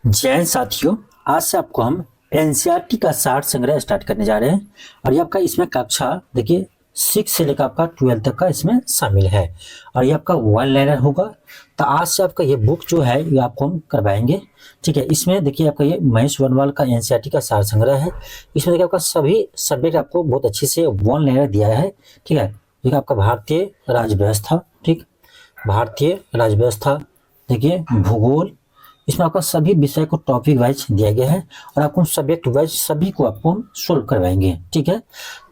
जय साथियों, आज से आपको हम एनसीईआरटी का सार संग्रह स्टार्ट करने जा रहे हैं। और ये आपका इसमें कक्षा देखिए 6 से लेकर आपका 12 तक का इसमें शामिल है। और ये आपका वन लाइनर होगा। तो आज से आपका ये बुक जो है ये आपको हम करवाएंगे। ठीक है, इसमें देखिए आपका ये महेश वर्णवाल का एनसीईआरटी का सार संग्रह है। इसमें देखिए आपका सभी सब्जेक्ट आपको बहुत अच्छे से वन लाइनर दिया है। ठीक है, देखिए आपका भारतीय राज्य व्यवस्था, ठीक, भारतीय राज्य व्यवस्था, देखिए भूगोल, इसमें आपका सभी विषय को टॉपिक वाइज दिया गया है और आपको सब्जेक्ट वाइज सभी को आपको हम सोल्व करवाएंगे। ठीक है,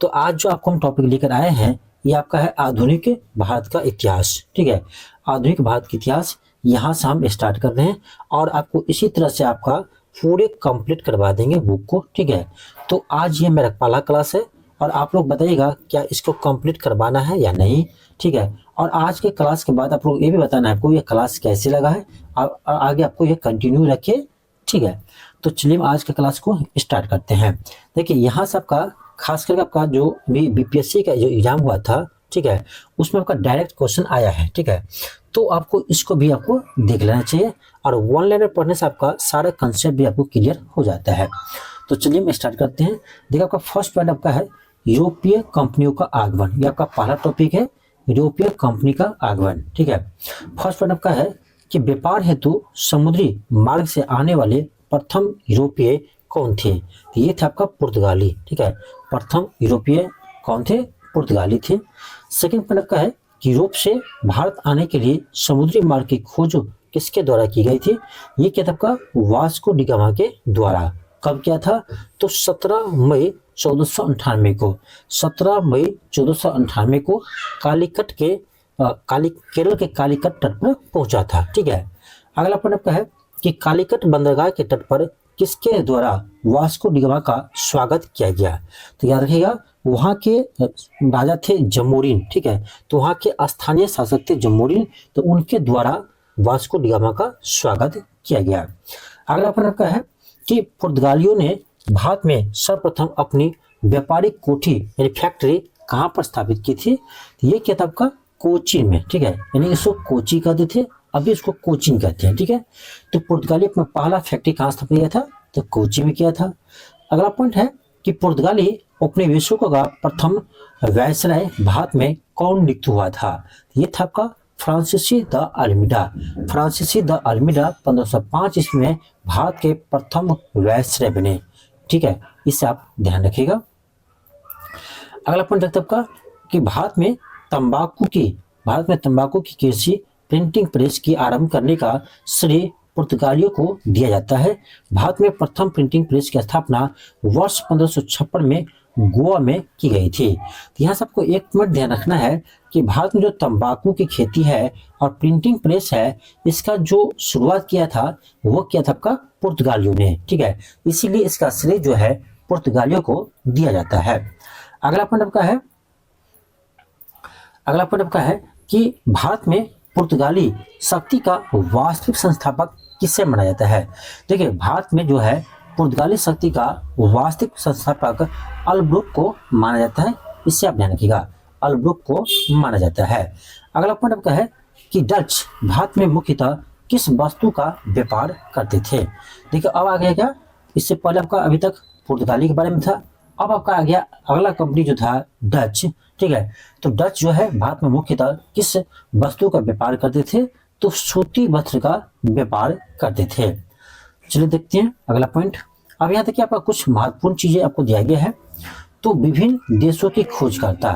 तो आज जो आपको हम टॉपिक लेकर आए हैं ये आपका है आधुनिक भारत का इतिहास। ठीक है, आधुनिक भारत का इतिहास यहाँ से हम स्टार्ट कर रहे हैं और आपको इसी तरह से आपका पूरे कंप्लीट करवा देंगे बुक को। ठीक है, तो आज ये मेरा पहला क्लास है और आप लोग बताइएगा क्या इसको कंप्लीट करवाना है या नहीं। ठीक है, और आज के क्लास के बाद आप लोग ये भी बताना है आपको ये क्लास कैसे लगा है और आगे आपको ये कंटिन्यू रखिए। ठीक है, तो चलिए हम आज के क्लास को स्टार्ट करते हैं। देखिए यहाँ से आपका खास करके आपका जो भी बीपीएससी का जो एग्जाम हुआ था, ठीक है, उसमें आपका डायरेक्ट क्वेश्चन आया है। ठीक है, तो आपको इसको भी आपको देख लेना चाहिए और वन लाइनर पढ़ने से आपका सारा कंसेप्ट भी आपको क्लियर हो जाता है। तो चलिए हम स्टार्ट करते हैं। देखिए आपका फर्स्ट पॉइंट आपका है यूरोपीय कंपनियों का आगमन। ये आपका पहला टॉपिक है, यूरोपीय कंपनी का आगमन। ठीक है, फर्स्ट पॉइंट आपका है कि व्यापार हेतु समुद्री मार्ग से आने वाले प्रथम यूरोपीय कौन थे। तो ये थे आपका पुर्तगाली। ठीक है, प्रथम यूरोपीय कौन थे, पुर्तगाली थे। सेकंड पॉइंट आपका है कि यूरोप से भारत आने के लिए समुद्री मार्ग की खोज किसके द्वारा की गई थी। ये क्या था आपका वास्को डी गामा के द्वारा। कब किया था, तो 17 मई 1498 को, 17 मई 1498 को कालीकट के केरल के कालीकट तट पर पहुंचा था। ठीक है, अगला पॉइंट आपका है कि कालीकट बंदरगाह के तट पर किसके द्वारा वास्को डी गामा का स्वागत किया गया। तो याद रखिएगा वहाँ के राजा थे जमोरिन। ठीक है, तो वहाँ के स्थानीय शासक थे जमोरिन, तो उनके द्वारा वास्को डी गामा का स्वागत किया गया। अगला पॉइंट आपका है कि पुर्तगालियों ने भारत में सर्वप्रथम अपनी व्यापारिक कोठी यानी फैक्ट्री कहाँ पर स्थापित की थी। ये क्या था आपका कोचीन में। ठीक है, यानी इसको कोची कहते थे, अभी इसको कोचीन कहते हैं। ठीक है, तो पुर्तगाली अपना पहला फैक्ट्री कहाँ स्थापित किया था, तो कोची में किया था। अगला पॉइंट है कि पुर्तगाली उपनिवेशों का प्रथम वायसराय भारत में कौन नियुक्त हुआ था। ये था आपका फ्रांसीसी द अल्मीडा। फ्रांसीसी द अल्मीडा 1505 ईस्वी में भारत के प्रथम वायसराय बने। ठीक है, इससे आप ध्यान रखिएगा। अगला पॉइंट रखते आपका कि भारत में तंबाकू की कृषि प्रिंटिंग प्रेस की आरंभ करने का श्रेय पुर्तगालियों को दिया जाता है। भारत में प्रथम प्रिंटिंग प्रेस की स्थापना वर्ष 1556 में गोवा में की गई थी। तो यहाँ से आपको एक पॉइंट ध्यान रखना है कि भारत में जो तंबाकू की खेती है और प्रिंटिंग प्रेस है, इसका जो शुरुआत किया था वो किया था आपका पुर्तगालियों ने। ठीक है, इसीलिए इसका श्रेय जो है पुर्तगालियों को दिया जाता है। अगला पॉइंट आपका है कि भारत में पुर्तगाली शक्ति का वास्तविक संस्थापक किसे माना जाता है। देखिए भारत में जो है पुर्तगाली शक्ति का वास्तविक संस्थापक अल्ब्रुक को माना जाता है। इससे आप ध्यान रखिएगा, अल्ब्रुक को माना जाता है। अगला पॉइंट आपका है कि डच भारत में मुख्यतः किस वस्तु का व्यापार करते थे। देखिए अब आ गया क्या, इससे पहले आपका अभी तक पुर्तगाली के बारे में था, अब आपका आ गया अगला कंपनी जो था डच। ठीक है, तो डच जो है भारत में मुख्यतः किस वस्तु का व्यापार करते थे, तो सूती वस्त्र का व्यापार करते थे। चलिए देखते हैं अगला पॉइंट। अब यहाँ तक आपका कुछ महत्वपूर्ण चीजें आपको दिया गया है। तो विभिन्न देशों की खोजकर्ता,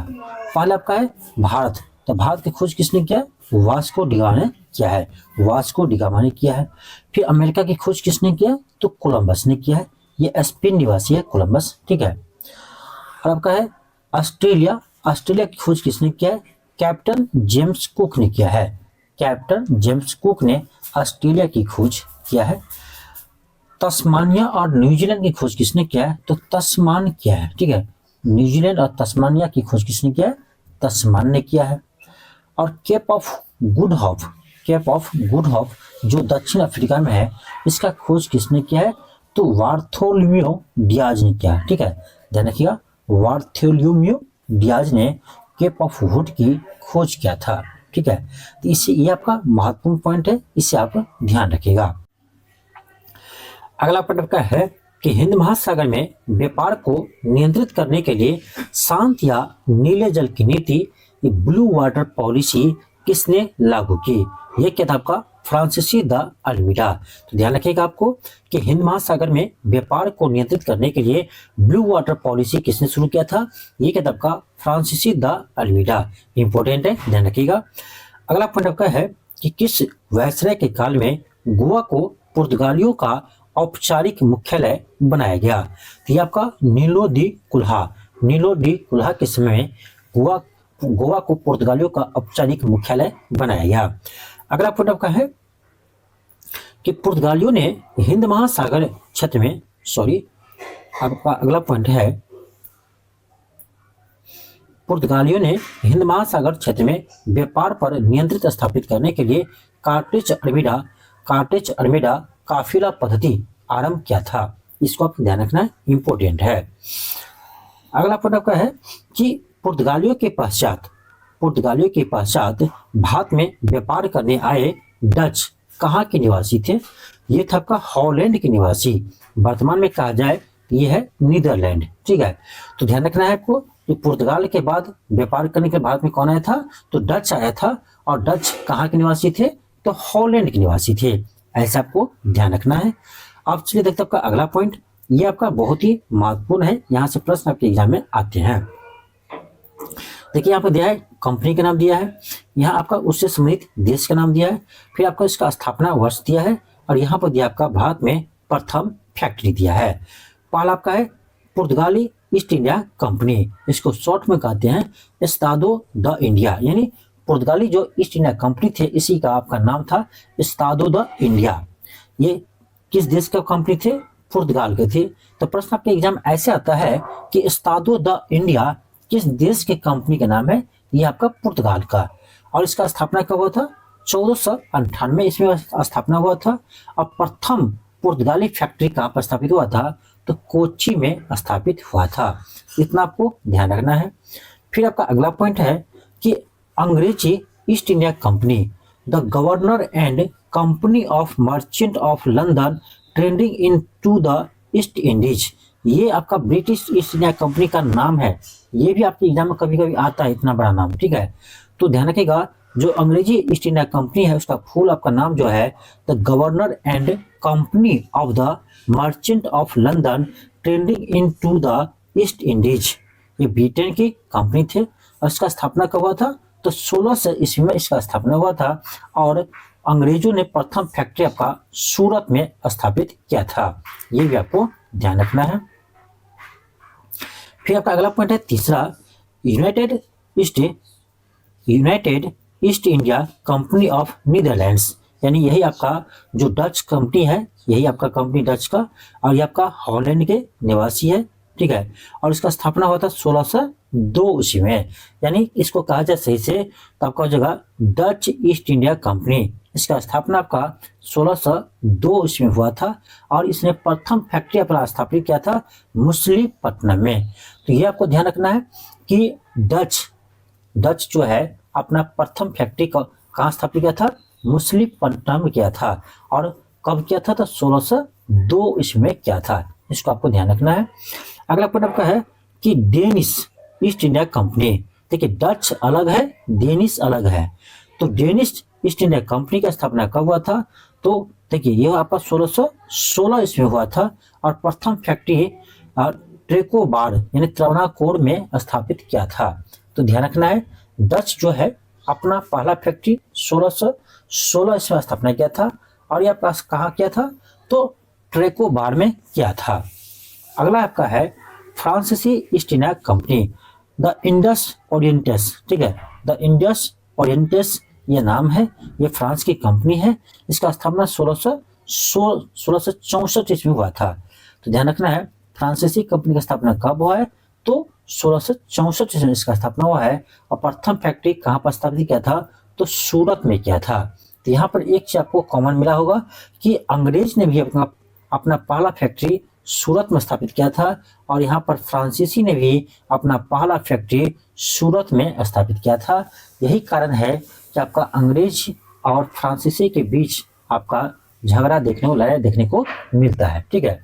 पहला आपका है भारत। तो भारत की खोज किसने किया, वास्को डी गामा ने किया है, वास्को डी गामा ने किया है। फिर अमेरिका की खोज किसने किया, तो कोलंबस ने किया है, ये स्पेन निवासी है कोलंबस। ठीक है, और आपका है ऑस्ट्रेलिया। ऑस्ट्रेलिया की खोज किसने किया है, कैप्टन जेम्स कुक ने किया है, कैप्टन जेम्स कुक ने ऑस्ट्रेलिया की खोज किया है। तस्मानिया और न्यूजीलैंड की खोज किसने किया है, तो तस्मान किया है। ठीक है, न्यूजीलैंड और तस्मानिया की खोज किसने किया है, तस्मान ने किया है। और केप ऑफ गुड होप जो दक्षिण अफ्रीका में है, इसका खोज किसने किया है, तो बार्थोलोम्यू डियाज ने किया है। ठीक है, ध्यान रखिएगा, बार्थोलोम्यू डियाज ने केप ऑफ गुड की खोज किया था। ठीक है, तो इससे ये आपका महत्वपूर्ण पॉइंट है, इसे आप ध्यान रखिएगा। अगला प्रश्न आपका है कि हिंद महासागर में व्यापार को नियंत्रित करने के लिए शांत या नीले जल की नीति, ब्लू वाटर पॉलिसी किसने लागू की? यह क्या था आपका? फ्रांसीसी द अल्मीडा। तो ध्यान रखिएगा आपको कि हिंद महासागर में व्यापार को नियंत्रित करने के लिए ब्लू वाटर पॉलिसी किसने शुरू किया था? ये क्या था आपका? फ्रांसीसी द अल्मीडा। इंपॉर्टेंट है, ध्यान रखिएगा। अगला पॉइंट आपका है कि किस वायसराय के काल में गोवा को पुर्तगालियों का औपचारिक मुख्यालय बनाया गया? तो ये आपका नीलो दी कुल्हा। नीलो दी कुल्हा के समय में गोवा को पुर्तगालियों का औपचारिक मुख्यालय बनाया गया। अगला पॉइंट आपका है कि पुर्तगालियों ने हिंद महासागर क्षेत्र में आपका अगला पॉइंट है, पुर्तगालियों ने हिंद महासागर क्षेत्र में व्यापार पर नियंत्रित स्थापित करने के लिए कार्टेज अर्मेडा काफिला पद्धति आरंभ किया था। इसको आप ध्यान रखना, इंपॉर्टेंट है। अगला पॉइंट आपका है कि पुर्तगालियों के पश्चात भारत में व्यापार करने आए डच कहाँ के निवासी थे? ये था आपका हॉलैंड के निवासी। वर्तमान में कहा जाए तो ये है नीदरलैंड। ठीक है, तो ध्यान रखना है आपको कि पुर्तगाल के बाद व्यापार करने के भारत में कौन आया था? तो डच आया था। और डच कहाँ के निवासी थे? तो हॉलैंड के निवासी थे। ऐसा आपको ध्यान रखना है। अब चलिए देखते हैं आपका अगला पॉइंट। ये आपका बहुत ही महत्वपूर्ण है, यहाँ से प्रश्न आपके एग्जाम में आते हैं। देखिए यहाँ पर दिया है कंपनी का नाम दिया है, यहाँ आपका उससे संबंधित देश का नाम दिया है, फिर आपका इसका स्थापना वर्ष दिया है, और यहाँ पर दिया आपका भारत में प्रथम फैक्ट्री दिया है। पहला आपका है पुर्तगाली ईस्ट इंडिया कंपनी, इसको शॉर्ट में कहते हैं एस्तादो द इंडिया, यानी पुर्तगाली जो ईस्ट इंडिया कंपनी थे इसी का आपका नाम था एस्तादो द इंडिया। ये किस देश का कंपनी थे? पुर्तगाल के थे। तो प्रश्न आपके एग्जाम ऐसे आता है कि एस्तादो द इंडिया किस देश के कंपनी का नाम है? ये आपका पुर्तगाल का। और इसका स्थापना कब हुआ था? 1498 इसमें स्थापना हुआ था। और प्रथम पुर्तगाली फैक्ट्री कहाँ पर स्थापित हुआ था? तो कोच्चि में स्थापित हुआ था। इतना आपको ध्यान रखना है। फिर आपका अगला पॉइंट है कि अंग्रेजी East India Company, the Governor and Company of Merchant of London trading in to the East Indies, ये आपका ब्रिटिश ईस्ट इंडिया कंपनी का नाम है। ये भी आपके एग्जाम में कभी कभी आता है, इतना बड़ा नाम। ठीक है, तो ध्यान रखिएगा जो अंग्रेजी ईस्ट इंडिया कंपनी है उसका फुल आपका नाम जो है the Governor and Company of the Merchant of London trading in to the East Indies. ये ब्रिटेन की कंपनी थे और इसका स्थापना कब हुआ था? तो 1600 ईस्वी में इसका स्थापना हुआ था। और अंग्रेजों ने प्रथम फैक्ट्री आपका सूरत में स्थापित किया था। ये भी आपको ध्यान रखना है। फिर आपका अगला पॉइंट है तीसरा, United east India company of Netherlands, यानी यही आपका जो डच कंपनी है, यही आपका कंपनी डच का, और ये आपका हॉलैंड के निवासी है। ठीक है, और इसका स्थापना हुआ था 1602 ईस्वी में, यानी इसको कहा जाए सही से तो आपका हो जाएगा डच ईस्ट इंडिया कंपनी। इसका स्थापना आपका 1602 ईस्वी में हुआ था और इसने प्रथम फैक्ट्री अपना स्थापित किया था मछलीपट्टनम में। तो ये आपको ध्यान रखना है कि डच जो है अपना प्रथम फैक्ट्री को कहाँ स्थापित किया था? मछलीपट्टनम में किया था। और कब किया था? तो 1602 ईस्वी में किया था। इसको आपको ध्यान रखना है। अगला पॉइंट आपका है कि डेनिश ईस्ट इंडिया कंपनी, देखिए डच अलग है, डेनिश अलग है। तो डेनिश ईस्ट इंडिया कंपनी का स्थापना कब हुआ था? तो देखिए यह आपका 1616 ईस्वी में हुआ था और प्रथम फैक्ट्री ट्रेकोबार यानी त्रावणकोर में स्थापित किया था। तो ध्यान रखना है डच जो है अपना पहला फैक्ट्री 1616 ईस्वी में स्थापना किया था और यह पास कहाँ किया था? तो ट्रेकोबार में किया था। अगला आपका है फ्रांसीसी ईस्ट इंडिया कंपनी, द इंडस ओरिएंटस। ठीक है, द इंडस ओरिएंटस ये नाम है, ये फ्रांस की कंपनी है। इसका स्थापना 1664 ईस्वी में हुआ था। तो ध्यान रखना है फ्रांसीसी कंपनी का स्थापना कब हुआ है? तो 1664 ईस्वी में इसका स्थापना हुआ है और प्रथम फैक्ट्री कहाँ पर स्थापित किया था? तो सूरत में किया था। तो यहाँ पर एक चीज आपको कॉमन मिला होगा कि अंग्रेज ने भी अपना पहला फैक्ट्री सूरत में स्थापित किया था और यहाँ पर फ्रांसीसी ने भी अपना पहला फैक्ट्री सूरत में स्थापित किया था। यही कारण है कि आपका अंग्रेज और फ्रांसीसी के बीच आपका झगड़ा देखने को, लड़ाई देखने को मिलता है। ठीक है,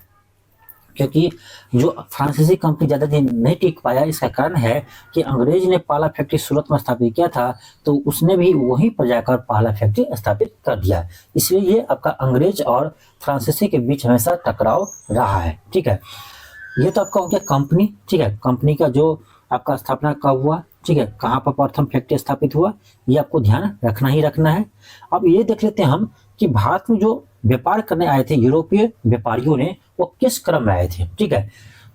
क्योंकि जो फ्रांसीसी कंपनी ज़्यादा दिन नहीं टिक पाया, इसका कारण है कि अंग्रेज ने पहला फैक्ट्री सूरत में स्थापित किया था, तो उसने भी वहीं पर जाकर पहला फैक्ट्री स्थापित कर दिया। इसलिए ये आपका अंग्रेज और फ्रांसीसी के बीच हमेशा टकराव रहा है। ठीक है, ये तो आपका हो गया कंपनी। ठीक है, कंपनी का जो आपका स्थापना कब हुआ, ठीक है, कहाँ पर प्रथम फैक्ट्री स्थापित हुआ, ये आपको ध्यान रखना ही रखना है। अब ये देख लेते हैं हम कि भारत में जो व्यापार करने आए थे यूरोपीय व्यापारियों ने, वो किस क्रम में आए थे। ठीक है,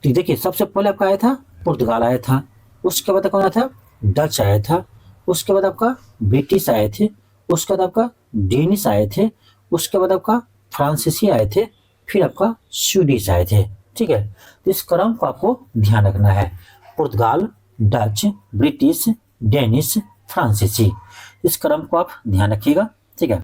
तो देखिए सबसे पहले आपका आया था पुर्तगाल आया था, उसके बाद कौन आया था, डच आया था, उसके बाद आपका ब्रिटिश आए थे, उसके बाद आपका डेनिश आए थे, उसके बाद आपका फ्रांसीसी आए थे, फिर आपका स्वीडिश आए थे। ठीक है, तो इस क्रम को आपको ध्यान रखना है, पुर्तगाल, डच, ब्रिटिश, डेनिश, फ्रांसीसी, इस क्रम को आप ध्यान रखिएगा। ठीक है,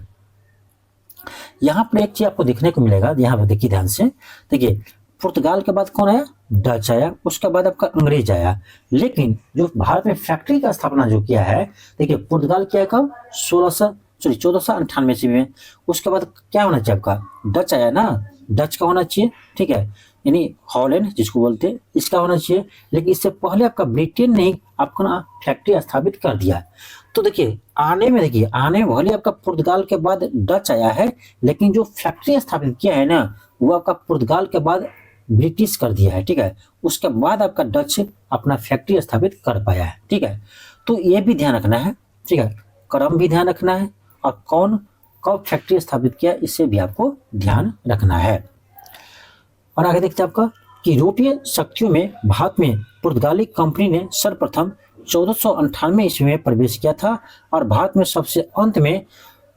यहाँ पर एक चीज आपको देखने को मिलेगा, यहाँ पर देखिए ध्यान से, देखिए पुर्तगाल के बाद कौन आया, डच आया, उसके बाद आपका अंग्रेज आया। लेकिन जो भारत में फैक्ट्री का स्थापना जो किया है, देखिए पुर्तगाल किया कब, 1498 ईस्वी में। उसके बाद क्या होना चाहिए आपका, डच आया ना, डच का होना चाहिए। ठीक है, यानी हॉलैंड जिसको बोलते हैं, इसका होना चाहिए। लेकिन इससे पहले आपका ब्रिटेन ने आपको ना फैक्ट्री स्थापित कर दिया। तो देखिए आने में भले आपका पुर्तगाल के बाद डच आया है, लेकिन जो फैक्ट्री स्थापित किया है ना, वो आपका पुर्तगाल के बाद ब्रिटिश कर दिया है। ठीक है, उसके बाद आपका डच अपना फैक्ट्री स्थापित कर पाया है। ठीक है, तो ये भी ध्यान रखना है। ठीक है, क्रम भी ध्यान रखना है, और कौन कब फैक्ट्री स्थापित किया, इससे भी आपको ध्यान रखना है। और आगे देखते हैं आपका कि यूरोपीय शक्तियों में भारत में पुर्तगाली कंपनी ने सर्वप्रथम 1498 ईस्वी में प्रवेश किया था, और भारत में सबसे अंत में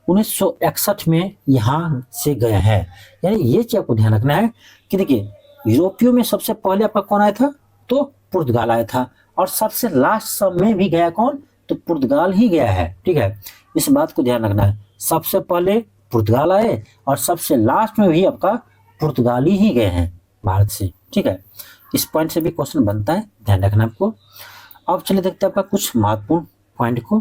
1961 में यहाँ से गए हैं। यानी ये चीज आपको ध्यान रखना है कि देखिए यूरोपियों में सबसे पहले आपका कौन आया था, तो पुर्तगाल आया था, और सबसे लास्ट समय भी गया कौन, तो पुर्तगाल ही गया है। ठीक है, इस बात को ध्यान रखना है, सबसे पहले पुर्तगाल आए और सबसे लास्ट में भी आपका पुर्तगाली ही गए हैं भारत से। ठीक है, इस पॉइंट से भी क्वेश्चन बनता है, ध्यान रखना आपको। अब चलिए देखते हैं आपका कुछ महत्वपूर्ण पॉइंट को।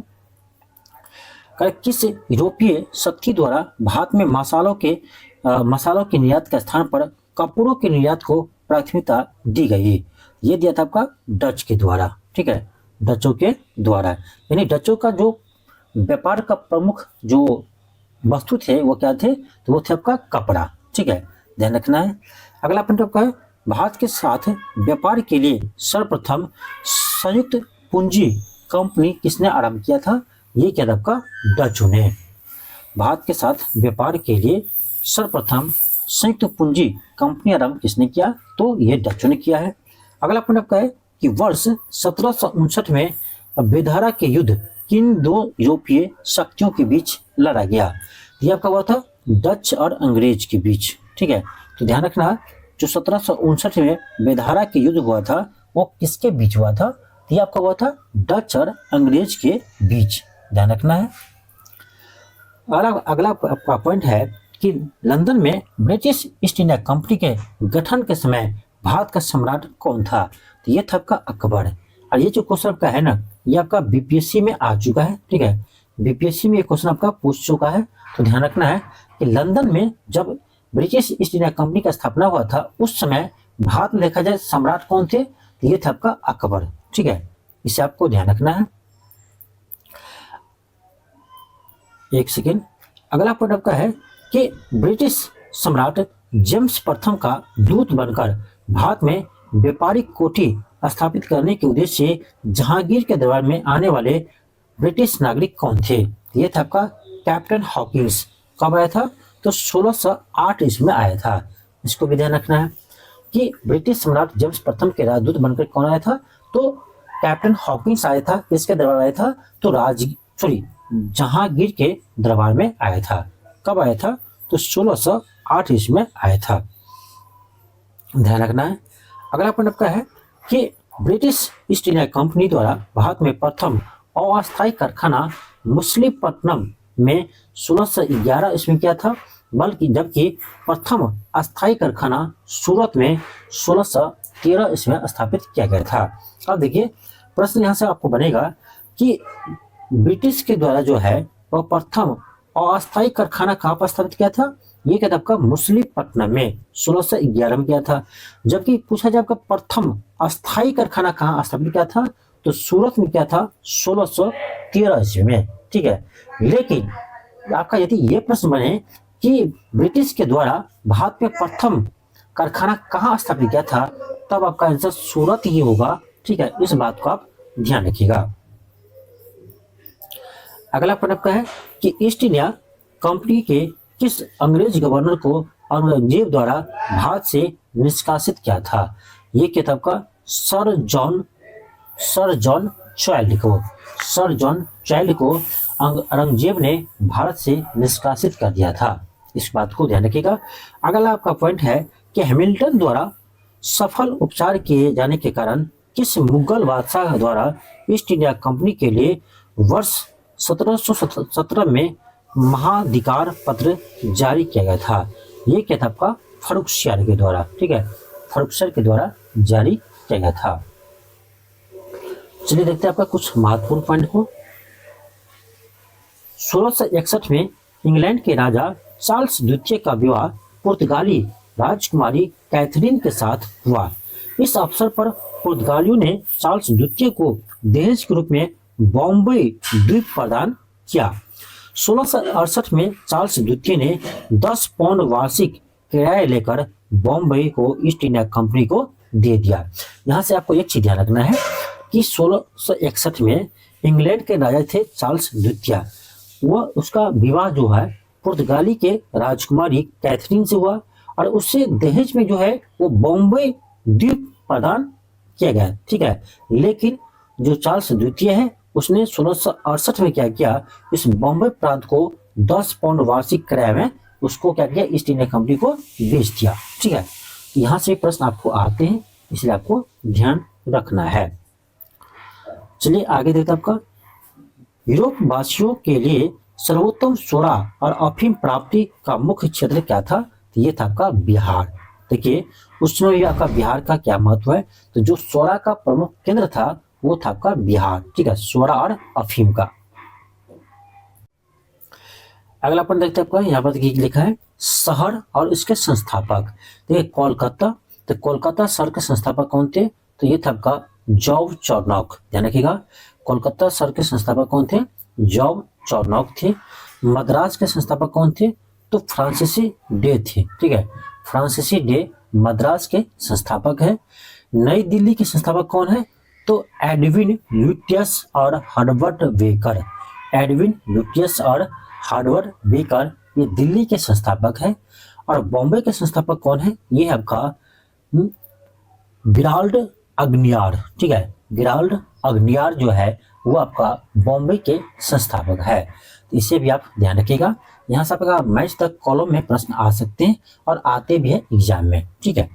किस यूरोपीय शक्ति द्वारा भारत में मसालों के निर्यात के स्थान पर कपड़ों के निर्यात को प्राथमिकता दी गई, ये दिया था आपका डच के द्वारा। ठीक है, डचों के द्वारा, यानी डचों का जो व्यापार का प्रमुख जो वस्तु थे वो क्या थे, तो वो थे आपका कपड़ा। ठीक है, ध्यान रखना है। अगला पॉइंट आपका है, भारत के साथ व्यापार के लिए सर्वप्रथम संयुक्त पूंजी कंपनी किसने आरंभ किया था, ये क्या था आपका डचों ने। भारत के साथ व्यापार के लिए सर्वप्रथम संयुक्त पूंजी कंपनी आरंभ किसने किया, तो ये डचों ने किया है। अगला पॉइंट आपका है कि वर्ष 1759 में बेधारा के युद्ध किन दो यूरोपीय शक्तियों के बीच लड़ा गया, ये आपका हुआ था डच और अंग्रेज के बीच। ठीक है, तो ध्यान रखना, जो 1759 में बेधारा के युद्ध हुआ था वो किसके बीच हुआ था, ये आपका हुआ था डच और अंग्रेज के बीच, ध्यान रखना है। अगला आपका पॉइंट है कि लंदन में ब्रिटिश ईस्ट इंडिया कंपनी के गठन के समय भारत का सम्राट कौन था, तो ये था आपका अकबर। और ये जो क्वेश्चन आपका है ना, ये आपका बीपीएससी में आ चुका है। ठीक है, बीपीएससी में ये क्वेश्चन आपका पूछ चुका है, तो ध्यान रखना है कि लंदन में जब ब्रिटिश ईस्ट इंडिया कंपनी का स्थापना हुआ था, उस समय भारत में देखा जाए सम्राट कौन थे, तो ये था आपका अकबर। ठीक है, इसे आपको ध्यान रखना है। एक सेकेंड, अगला पॉइंट आपका है कि ब्रिटिश सम्राट जेम्स प्रथम का दूत बनकर भारत में व्यापारिक कोठी स्थापित करने के उद्देश्य से जहांगीर के दरबार में आने वाले ब्रिटिश नागरिक कौन थे, ये था आपका कैप्टन हॉकिंस। कब आया था, तो 1608 ईस्वी में आया था। इसको भी ध्यान रखना है कि ब्रिटिश सम्राट जेम्स प्रथम के राजदूत बनकर कौन आया था, तो कैप्टन हॉकिंस आया था। किसके दरबार आया था, तो जहांगीर के दरबार में आया था। कब आया था, तो 1608 ईस्वी में आया था, ध्यान रखना है। अगला पॉइंट आपका है कि ब्रिटिश ईस्ट इंडिया कंपनी द्वारा भारत में प्रथम अस्थायी कारखाना मछलीपट्टनम में 1611 ईस्वी किया था, बल्कि जबकि प्रथम अस्थायी कारखाना सूरत में 1613 ईस्वी में स्थापित किया गया था। अब देखिए प्रश्न यहाँ से आपको बनेगा कि ब्रिटिश के द्वारा जो है वह प्रथम अस्थायी कारखाना कहाँ पर स्थापित किया था, ये क्या था आपका मुसलीपट्टनम में 1611 में किया था। जबकि पूछा जाए आपका प्रथम अस्थायी कारखाना कहाँ स्थापित किया था, तो सूरत में किया था 1613 ईस्वी में। ठीक है, लेकिन आपका यदि ये प्रश्न बने कि ब्रिटिश के द्वारा भारत में प्रथम कारखाना कहाँ स्थापित किया था, तब आपका आंसर सूरत ही होगा। ठीक है, इस बात को आप ध्यान रखिएगा। अगला प्रश्न आपका है कि ईस्ट इंडिया कंपनी के किस अंग्रेज गवर्नर को औरंगजेब द्वारा भारत से निष्कासित किया था। ये किताब का सर जॉन चाइल्ड को औरंगजेब ने भारत से निष्कासित कर दिया था। इस बात को ध्यान रखिएगा। अगला आपका पॉइंट है कि हैमिल्टन द्वारा सफल उपचार किए जाने के कारण किस मुगल बादशाह द्वारा ईस्ट इंडिया कंपनी के लिए वर्ष 1717 में महाधिकार पत्र जारी किया गया था। ये क्या था आपका फर्रुखसियार के द्वारा। ठीक है, फर्रुखसियार के द्वारा जारी किया गया था। चलिए देखते हैं आपका कुछ महत्वपूर्ण पॉइंट को। 1661 में इंग्लैंड के राजा चार्ल्स द्वितीय का विवाह पुर्तगाली राजकुमारी कैथरीन के साथ हुआ। इस अवसर पर पुर्तगालियों ने चार्ल्स द्वितीय को दहेज के रूप में बॉम्बे द्वीप प्रदान किया। 1668 में चार्ल्स द्वितीय ने 10 पाउंड वार्षिक किराया लेकर बॉम्बे को ईस्ट इंडिया कंपनी को दे दिया। यहाँ से आपको एक चीज ध्यान रखना है कि 1661 में इंग्लैंड के राजा थे चार्ल्स द्वितीय, वह उसका विवाह जो है पुर्तगाली के राजकुमारी कैथरीन से हुआ और उससे दहेज में जो है वो बॉम्बे द्वीप प्रदान किया गया। ठीक है, लेकिन जो चार्ल्स द्वितीय है उसने 1668 में क्या किया, इस बॉम्बे प्रांत को 10 पाउंड वार्षिक किराए में उसको क्या किया, ईस्ट इंडिया कंपनी को बेच दिया। ठीक है, यहाँ से प्रश्न आपको आते हैं, इसलिए आपको ध्यान रखना है। चलिए आगे देखते हैं आपका यूरोप वासियों के लिए सर्वोत्तम सोडा और अफीम प्राप्ति का मुख्य क्षेत्र क्या था, तो ये था आपका बिहार। देखिए उस समय भी आपका बिहार का क्या महत्व है, तो जो सोडा का प्रमुख केंद्र था वो था आपका बिहार। ठीक है, सोडा और अफीम का। अगला पॉइंट देखते हैं आपका, यहाँ पर लिखा है शहर और इसके संस्थापक। देखिए कोलकाता, तो कोलकाता शहर के संस्थापक कौन थे, तो ये था आपका जॉब चार्नॉक। ध्यान रखिएगा, कोलकाता शहर के संस्थापक कौन थे, जॉब चार्नॉक थे। मद्रास के संस्थापक कौन थे, तो फ्रांसीसी डे थे। ठीक है, फ्रांसीसी डे मद्रास के संस्थापक है। नई दिल्ली के संस्थापक कौन है, तो एडविन ल्यूटियस और हर्बर्ट बेकर। एडविन ल्यूटियस और हर्बर्ट बेकर ये दिल्ली के संस्थापक है। और बॉम्बे के संस्थापक कौन है, ये है आपका गिराल्ड अग्नियार। ठीक है, गिराल्ड अग्नियार जो है वो आपका बॉम्बे के संस्थापक है। तो इसे भी आप ध्यान रखिएगा। यहाँ से आपका मैच तक कॉलम में प्रश्न आ सकते हैं और आते भी है एग्जाम में। ठीक है,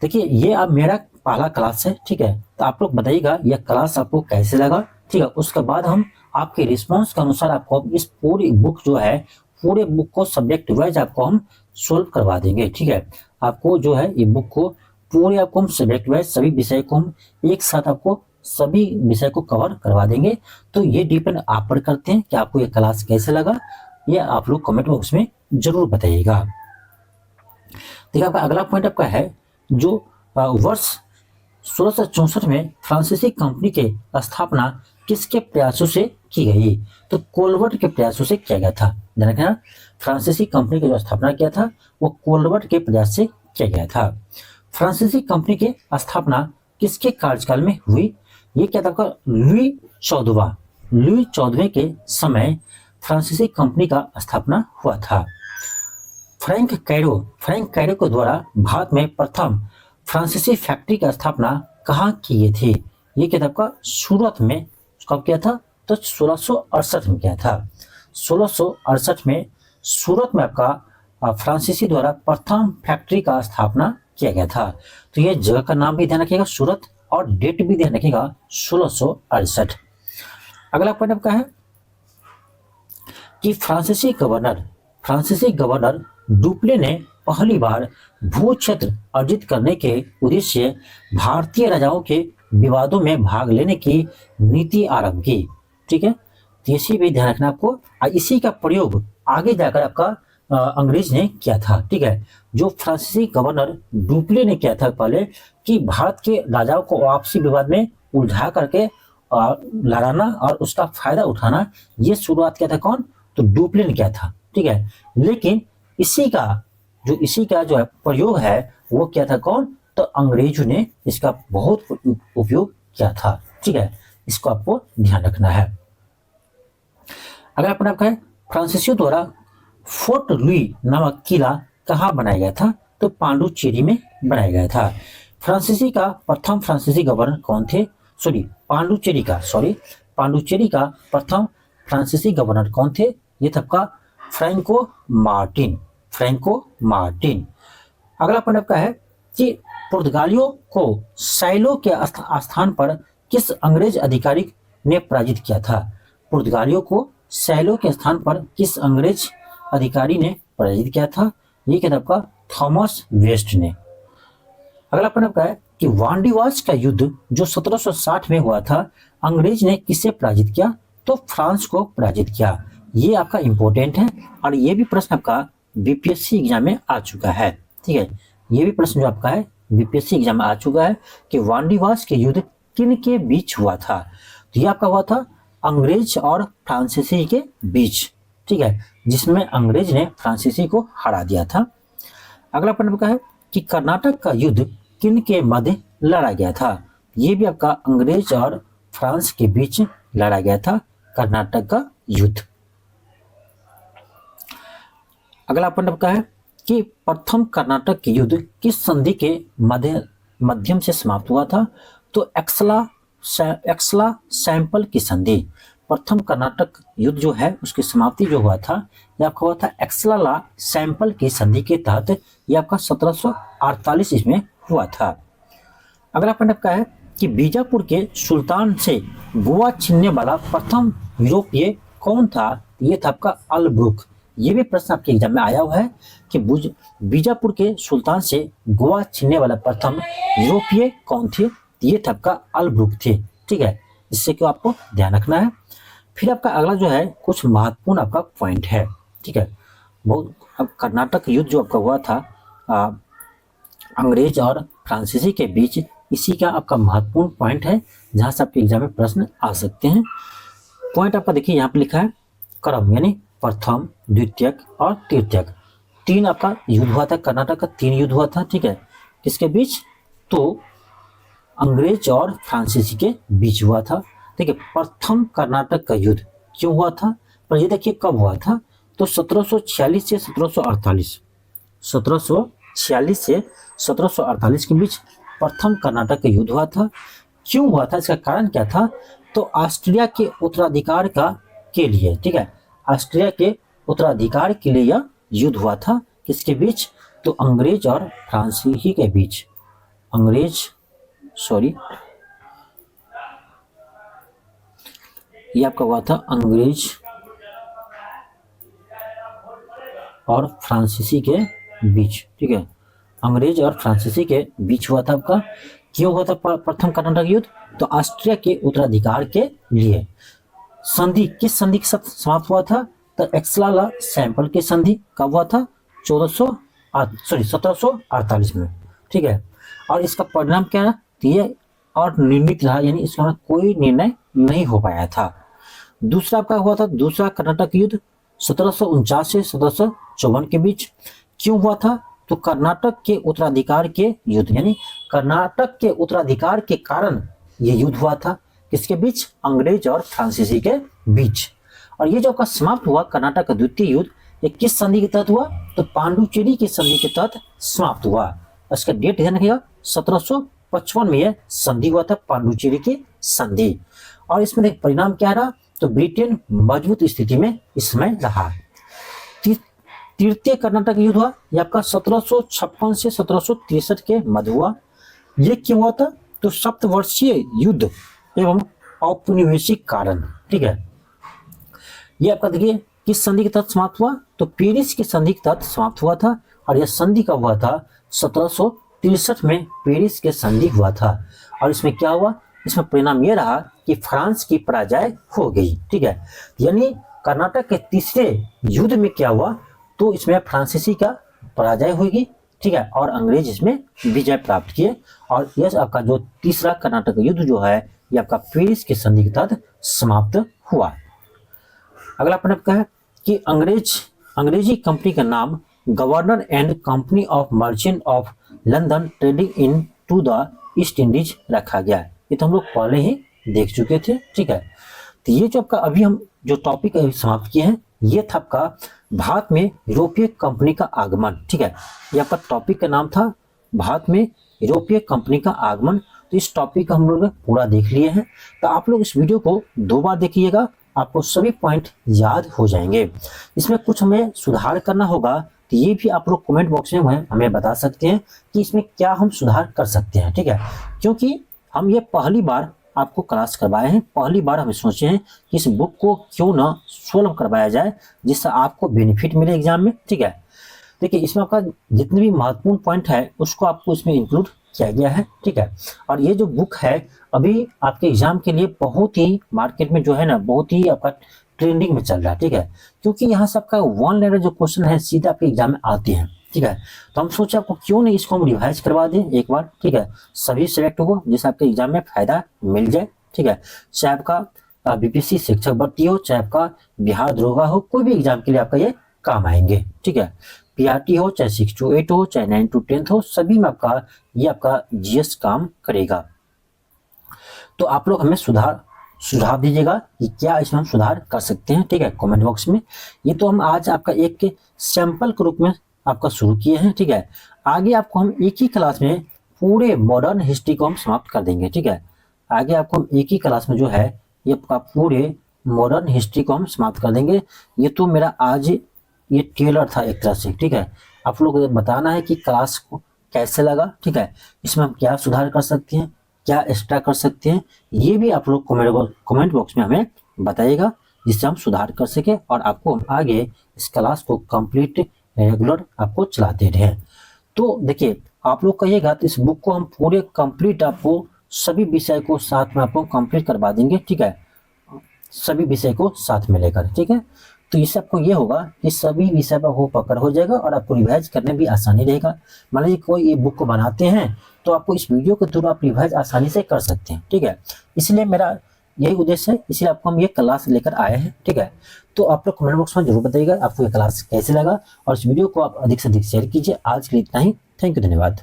देखिए ये अब मेरा पहला क्लास है। ठीक है, तो आप लोग बताइएगा यह क्लास आपको कैसे लगा। ठीक है, उसके बाद हम आपके रिस्पॉन्स के अनुसार आपको इस पूरी बुक जो है, पूरे बुक को सब्जेक्ट वाइज आपको हम सोल्व करवा देंगे। ठीक है, आपको जो है ये बुक को पूरे आपको हम सब्जेक्ट वाइज सभी विषय को हम एक साथ आपको सभी विषय को कवर करवा देंगे। तो ये डिपेंड आप पर करते हैं कि आपको ये क्लास कैसे लगा, ये आप लोग कमेंट बॉक्स में जरूर बताइएगा। देखिए आपका अगला पॉइंट आपका है जो वर्ष 1664 में फ्रांसीसी कंपनी के स्थापना किसके प्रयासों से की गई, तो कोलवर्ट के प्रयासों से किया गया था। ध्यान रखना, फ्रांसीसी कंपनी की जो स्थापना किया था वो कोलवर्ट के प्रयास से किया गया था। फ्रांसीसी कंपनी की स्थापना किसके कार्यकाल में हुई, ये क्या था आपका लुई 14वें के समय फ्रांसीसी कंपनी का स्थापना हुआ था। फ्रैंक कैरो के द्वारा भारत में प्रथम फ्रांसीसी फैक्ट्री की स्थापना कहाँ की गई थी, ये क्या था आपका सूरत में। कब किया था, तो 1668 में किया था। 1668 में सूरत में आपका फ्रांसीसी द्वारा प्रथम फैक्ट्री का स्थापना किया गया था। तो ये जगह का नाम भी ध्यान रखिएगा सूरत, और डेट भी ध्यान रखिएगा 1668। अगला पॉइंट आपका है कि फ्रांसीसी गवर्नर डुप्ले ने पहली बार भू क्षेत्र अर्जित करने के उद्देश्य भारतीय राजाओं के विवादों में भाग लेने की नीति आरंभ की। ठीक है, तो इसी भी ध्यान रखना आपको। इसी का प्रयोग आगे जाकर आपका अंग्रेज ने किया था। ठीक है, जो फ्रांसीसी गवर्नर डुप्ले ने किया था पहले कि भारत के राजाओं को आपसी विवाद में उलझा करके लड़ाना और उसका फायदा उठाना, ये शुरुआत किया था कौन? तो डुप्ले ने किया था। ठीक है, लेकिन इसी का जो प्रयोग है वो किया था कौन? तो अंग्रेजों ने इसका बहुत उपयोग किया था। ठीक है, इसको आपको ध्यान रखना है। अगर अपन आपका फ्रांसीसियों द्वारा फोर्ट लुई नामक किला कहाँ बनाया गया था? तो पांडुचेरी में बनाया गया था। प्रथम फ्रांसीसी गवर्नर कौन थे? पांडुचेरी का प्रथम फ्रांसीसी गवर्नर कौन थे? ये था आपका फ्रैंको मार्टिन। अगला पॉइंट आपका है कि पुर्तगालियों को सैलो के स्थान पर किस अंग्रेज अधिकारी ने पराजित किया था? पुर्तगालियों को सैलो के स्थान पर किस अंग्रेज अधिकारी ने पराजित किया था? ये क्या था आपका? थॉमस वेस्ट ने। अगला पॉइंट आपका है कि वांडीवास का युद्ध जो 1760 में हुआ था, अंग्रेज ने किसे पराजित किया? तो फ्रांस को पराजित किया। ये आपका इंपॉर्टेंट है और ये भी प्रश्न आपका बीपीएससी एग्जाम में आ चुका है। ठीक है, ये भी प्रश्न जो आपका है बीपीएससी एग्जाम में आ चुका है कि वांडीवास के युद्ध किन के बीच हुआ था? तो ये आपका हुआ था अंग्रेज और फ्रांसीसी के बीच। ठीक है, जिसमें अंग्रेज ने फ्रांसीसी को हरा दिया था। अगला पॉइंट आपका है कि कर्नाटक का युद्ध किन के मध्य लड़ा गया था? ये भी आपका अंग्रेज और फ्रांस के बीच लड़ा गया था कर्नाटक का युद्ध। अगला पॉइंट आपका है कि प्रथम कर्नाटक के युद्ध किस संधि के माध्यम से समाप्त हुआ था? तो एक्सला सैंपल की संधि। प्रथम कर्नाटक युद्ध जो है उसकी समाप्ति जो हुआ था ये आपका हुआ था एक्सला सैंपल की संधि के तहत। ये आपका 1748 इसमें हुआ था। अगला पॉइंट आपका है कि बीजापुर के सुल्तान से गोवा छीनने वाला प्रथम यूरोपीय कौन था? ये था आपका अलब्रुक। ये भी प्रश्न आपके एग्जाम में आया हुआ है कि बीजापुर के सुल्तान से गोवा छीनने वाला प्रथम यूरोपीय कौन थे? ये था आपका अलब्रुक थे। ठीक है, इससे क्यों आपको ध्यान रखना है। फिर आपका अगला जो है कुछ महत्वपूर्ण आपका पॉइंट है। ठीक है, बहुत अब कर्नाटक युद्ध जो आपका हुआ था अंग्रेज और फ्रांसीसी के बीच, इसी का आपका महत्वपूर्ण पॉइंट है जहां से आपके एग्जाम में प्रश्न आ सकते हैं। पॉइंट आपका देखिए यहाँ पे लिखा है क्रम, यानी प्रथम, द्वितीयक और तृतीयक। 3 आपका युद्ध हुआ था, कर्नाटक का 3 युद्ध हुआ था। ठीक है, किसके बीच? तो अंग्रेज और फ्रांसीसी के बीच हुआ था। ठीक है, प्रथम कर्नाटक का युद्ध क्यों हुआ था? पर ये देखिए कब हुआ था? तो 1746 से 1748, 1746 से 1748 के बीच प्रथम कर्नाटक का युद्ध हुआ था। क्यों हुआ था? इसका कारण क्या था? तो ऑस्ट्रिया के उत्तराधिकार के लिए। ठीक है, ऑस्ट्रिया के उत्तराधिकार के लिए यह युद्ध हुआ था। किसके बीच? तो अंग्रेज और फ्रांसीसी के बीच। ये आपका हुआ था अंग्रेज और फ्रांसीसी के बीच। ठीक है, अंग्रेज और फ्रांसीसी के बीच हुआ था आपका। क्यों हुआ था प्रथम कर्नाटक युद्ध? तो ऑस्ट्रिया के उत्तराधिकार के लिए। संधि किस संधि के साथ समाप्त हुआ था? तो एक्सला सैंपल की संधि कब हुआ था? 1748 में। ठीक है, और इसका परिणाम क्या है? ये और निर्णित रहा, यानी इसका कोई निर्णय नहीं हो पाया था। दूसरा आपका हुआ था दूसरा कर्नाटक युद्ध 1749 से 1754 के बीच। क्यों हुआ था? तो कर्नाटक के उत्तराधिकार के युद्ध, यानी कर्नाटक के उत्तराधिकार के कारण ये युद्ध हुआ था। किसके बीच? अंग्रेज और फ्रांसीसी के बीच। और ये जो का समाप्त हुआ कर्नाटक का द्वितीय युद्ध, ये किस संधि के तहत हुआ? तो पांडुचेरी की संधि के तहत समाप्त हुआ। इसका डेट ध्यान रखिएगा, 1755 में यह संधि हुआ था, पांडुचेरी की संधि। और इसमें परिणाम क्या रहा? तो ब्रिटेन मजबूत स्थिति में इस समय रहा। तृतीय कर्नाटक युद्ध हुआ, यह आपका 1756 से 1763 के मध्य हुआ। ये क्यों हुआ था? तो सप्तवर्षीय युद्ध एवं औपनिवेशिक कारण। ठीक है, ये आपका देखिए किस संधि के तहत समाप्त हुआ? तो पेरिस की संधि के तहत समाप्त हुआ था। और यह संधि कब हुआ था? 1763 में पेरिस के संधि हुआ था। और इसमें क्या हुआ? इसमें परिणाम यह रहा कि फ्रांस की पराजय हो गई। ठीक है, यानी कर्नाटक के तीसरे युद्ध में क्या हुआ? तो इसमें फ्रांसीसी का पराजय हुई, ठीक है, और अंग्रेज इसमें विजय प्राप्त किए। और यह आपका जो तीसरा कर्नाटक युद्ध जो है ये आपका पेरिस के संधि के तहत समाप्त हुआ। अगला प्रश्न का है कि अंग्रेजी कंपनी का नाम Governor and Company of Merchant of London trading in to the East Indies रखा गया है। ये तो हम लोग पहले ही देख चुके थे, ठीक है। तो ये जो आपका अभी हम जो टॉपिक समाप्त किए हैं ये था आपका भारत में यूरोपीय कंपनी का आगमन, ठीक है। ये आपका टॉपिक का नाम था भारत में यूरोपीय कंपनी का आगमन। तो इस टॉपिक का हम लोग पूरा देख लिए हैं। तो आप लोग इस वीडियो को 2 बार देखिएगा, आपको सभी पॉइंट याद हो जाएंगे। इसमें कुछ हमें सुधार करना होगा तो ये भी आप लोग कमेंट बॉक्स में हमें बता सकते हैं कि इसमें क्या हम सुधार कर सकते हैं, ठीक है। क्योंकि हम ये पहली बार आपको क्लास करवाए हैं, पहली बार हम सोचे हैं कि इस बुक को क्यों ना सोल्व करवाया जाए जिससे आपको बेनिफिट मिले एग्जाम में, ठीक है। देखिए इसमें आपका जितने भी महत्वपूर्ण पॉइंट है उसको आपको इसमें इंक्लूड किया गया है, ठीक है। और ये जो बुक है अभी आपके एग्जाम के लिए बहुत ही मार्केट में जो है ना बहुत ही आपका ट्रेंडिंग में चल रहा है, ठीक है। क्योंकि यहाँ से आपका 1 लाइनर जो क्वेश्चन है सीधा आपके एग्जाम में आते हैं, ठीक है। तो हम सोचे आपको क्यों नहीं इसको हम रिवाइज करवा दें एक बार, ठीक है। सभी सिलेक्ट हो जिससे आपके एग्जाम में फायदा मिल जाए, ठीक है। चाहे आपका बीपीएससी शिक्षक भर्ती हो, चाहे आपका बिहार दरोगा हो, कोई भी एग्जाम के लिए आपका ये काम आएंगे, ठीक है। पीआरटी हो, चाहे 6 to 8 हो, चाहे 9 to 10 हो, सभी में आपका ये आपका जीएस काम करेगा। तो आप लोग हमें सुझाव दीजिएगा कि क्या इसमें हम सुधार कर सकते हैं, ठीक है, कमेंट बॉक्स में। ये तो हम आज आपका एक सैंपल के रूप में आपका शुरू किए हैं, ठीक है। आगे आपको हम एक ही क्लास में पूरे मॉडर्न हिस्ट्री को हम समाप्त कर देंगे, ठीक है। आगे आपको हम एक ही क्लास में जो है ये आपका पूरे मॉडर्न हिस्ट्री को हम समाप्त कर देंगे। ये तो मेरा आज ये ट्रेलर था एक तरह से, ठीक है। आप लोग बताना है कि क्लास को कैसे लगा, ठीक है। इसमें हम क्या सुधार कर सकते हैं, क्या एक्स्ट्रा कर सकते हैं, ये भी आप लोग कमेंट बॉक्स में हमें बताइएगा जिससे हम सुधार कर सके और आपको हम आगे इस क्लास को कंप्लीट रेगुलर आपको चलाते रहें। तो देखिए आप लोग कहिएगा तो इस बुक को हम पूरे कंप्लीट आपको सभी विषय को साथ में आपको कंप्लीट करवा देंगे, ठीक है, सभी विषय को साथ में लेकर, ठीक है। तो इससे आपको ये होगा कि सभी विषय पर हो पकड़ हो जाएगा और आपको रिवाइज करने में भी आसानी रहेगा। मान लीजिए कोई ये बुक को बनाते हैं तो आपको इस वीडियो के थ्रू आप रिवाइज आसानी से कर सकते हैं, ठीक है। इसलिए मेरा यही उद्देश्य है, इसलिए आपको हम ये क्लास लेकर आए हैं, ठीक है। तो आप लोग कमेंट बॉक्स में जरूर बताइएगा आपको ये क्लास कैसे लगा और इस वीडियो को आप अधिक से अधिक शेयर कीजिए। आज के लिए इतना ही, थैंक यू, धन्यवाद।